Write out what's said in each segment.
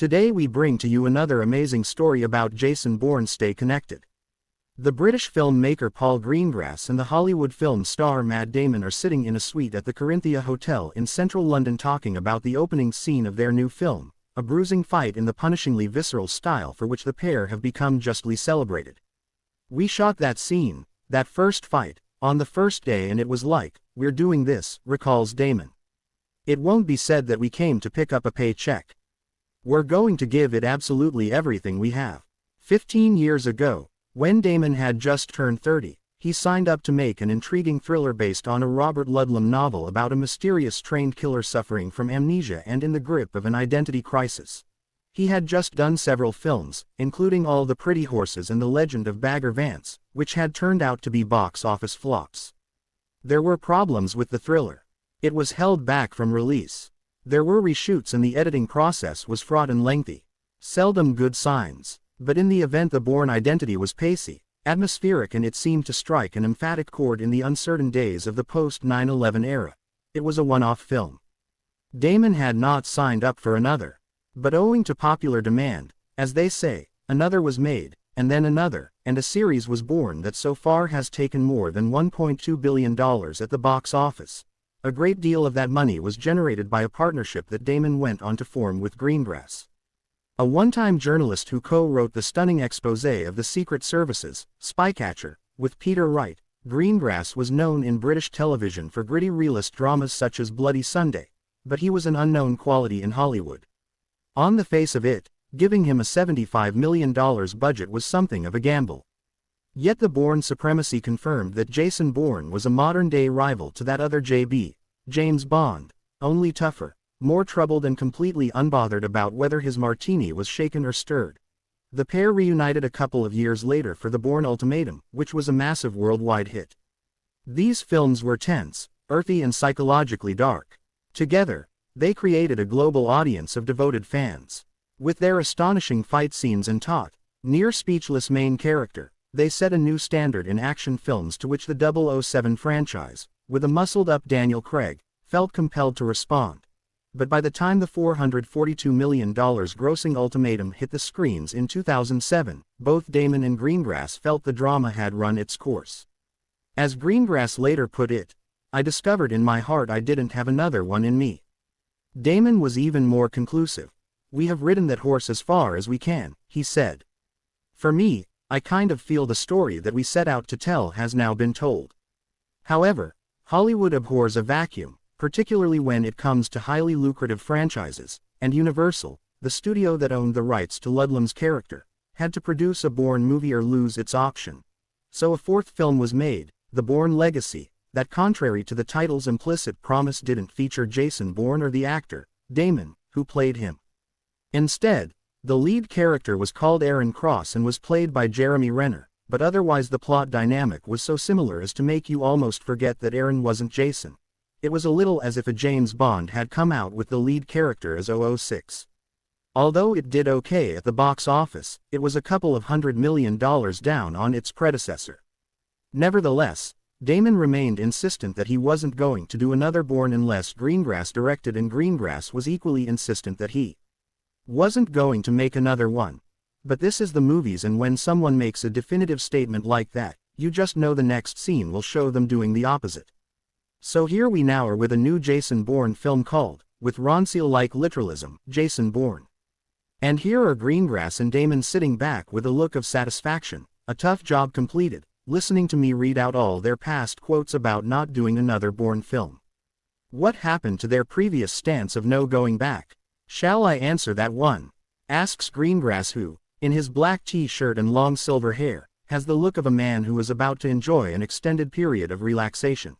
Today we bring to you another amazing story about Jason Bourne. Stay connected. The British filmmaker Paul Greengrass and the Hollywood film star Matt Damon are sitting in a suite at the Corinthia Hotel in central London talking about the opening scene of their new film, a bruising fight in the punishingly visceral style for which the pair have become justly celebrated. "We shot that scene, that first fight, on the first day and it was like, we're doing this," recalls Damon. "It won't be said that we came to pick up a paycheck. We're going to give it absolutely everything we have." 15 years ago, when Damon had just turned 30, he signed up to make an intriguing thriller based on a Robert Ludlum novel about a mysterious trained killer suffering from amnesia and in the grip of an identity crisis. He had just done several films, including All the Pretty Horses and The Legend of Bagger Vance, which had turned out to be box office flops. There were problems with the thriller. It was held back from release. There were reshoots and the editing process was fraught and lengthy. Seldom good signs. But in the event, the Bourne identity was pacey, atmospheric, and it seemed to strike an emphatic chord in the uncertain days of the post-9/11 era. It was a one-off film. Damon had not signed up for another. But owing to popular demand, as they say, another was made, and then another, and a series was born that so far has taken more than $1.2 billion at the box office. A great deal of that money was generated by a partnership that Damon went on to form with Greengrass, a one-time journalist who co-wrote the stunning exposé of the Secret Service's Spycatcher with Peter Wright. Greengrass was known in British television for gritty realist dramas such as Bloody Sunday, but he was an unknown quality in Hollywood. On the face of it, giving him a $75 million budget was something of a gamble. Yet the Bourne Supremacy confirmed that Jason Bourne was a modern-day rival to that other JB, James Bond, only tougher, more troubled and completely unbothered about whether his martini was shaken or stirred. The pair reunited a couple of years later for the Bourne Ultimatum, which was a massive worldwide hit. These films were tense, earthy and psychologically dark. Together, they created a global audience of devoted fans. With their astonishing fight scenes and taut, near-speechless main character, they set a new standard in action films to which the 007 franchise, with a muscled-up Daniel Craig, felt compelled to respond. But by the time the $442 million grossing Ultimatum hit the screens in 2007, both Damon and Greengrass felt the drama had run its course. As Greengrass later put it, "I discovered in my heart I didn't have another one in me." Damon was even more conclusive. "We have ridden that horse as far as we can," he said. "For me, I kind of feel the story that we set out to tell has now been told." However, Hollywood abhors a vacuum, particularly when it comes to highly lucrative franchises, and Universal, the studio that owned the rights to Ludlum's character, had to produce a Bourne movie or lose its auction. So a fourth film was made, The Bourne Legacy, that contrary to the title's implicit promise didn't feature Jason Bourne or the actor, Damon, who played him. Instead, the lead character was called Aaron Cross and was played by Jeremy Renner, but otherwise the plot dynamic was so similar as to make you almost forget that Aaron wasn't Jason. It was a little as if a James Bond had come out with the lead character as 006. Although it did okay at the box office, it was a couple of $100 million down on its predecessor. Nevertheless, Damon remained insistent that he wasn't going to do another Bourne unless Greengrass directed, and Greengrass was equally insistent that he wasn't going to make another one. But this is the movies, and when someone makes a definitive statement like that, you just know the next scene will show them doing the opposite. So here we now are with a new Jason Bourne film called, with Ronseal-like literalism, Jason Bourne. And here are Greengrass and Damon sitting back with a look of satisfaction, a tough job completed, listening to me read out all their past quotes about not doing another Bourne film. What happened to their previous stance of no going back? "Shall I answer that one?" asks Greengrass, who, in his black t-shirt and long silver hair, has the look of a man who is about to enjoy an extended period of relaxation.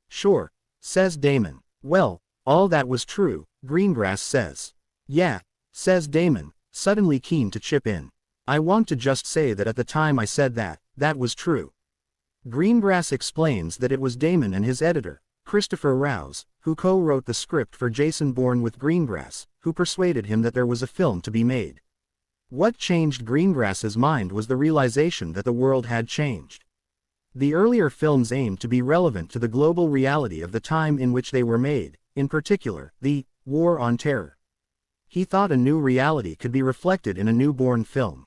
"Sure," says Damon. "Well, all that was true," Greengrass says. "Yeah," says Damon, suddenly keen to chip in. "I want to just say that at the time I said that, that was true." Greengrass explains that it was Damon and his editor, Christopher Rouse, who co-wrote the script for Jason Bourne with Greengrass, who persuaded him that there was a film to be made. What changed Greengrass's mind was the realization that the world had changed. The earlier films aimed to be relevant to the global reality of the time in which they were made, in particular, the War on Terror. He thought a new reality could be reflected in a new Bourne film.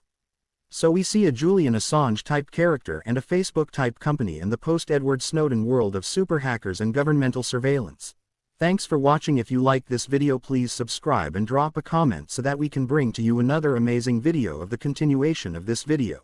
So we see a Julian Assange-type character and a Facebook-type company in the post-Edward Snowden world of super hackers and governmental surveillance. Thanks for watching. If you liked this video, please subscribe and drop a comment so that we can bring to you another amazing video of the continuation of this video.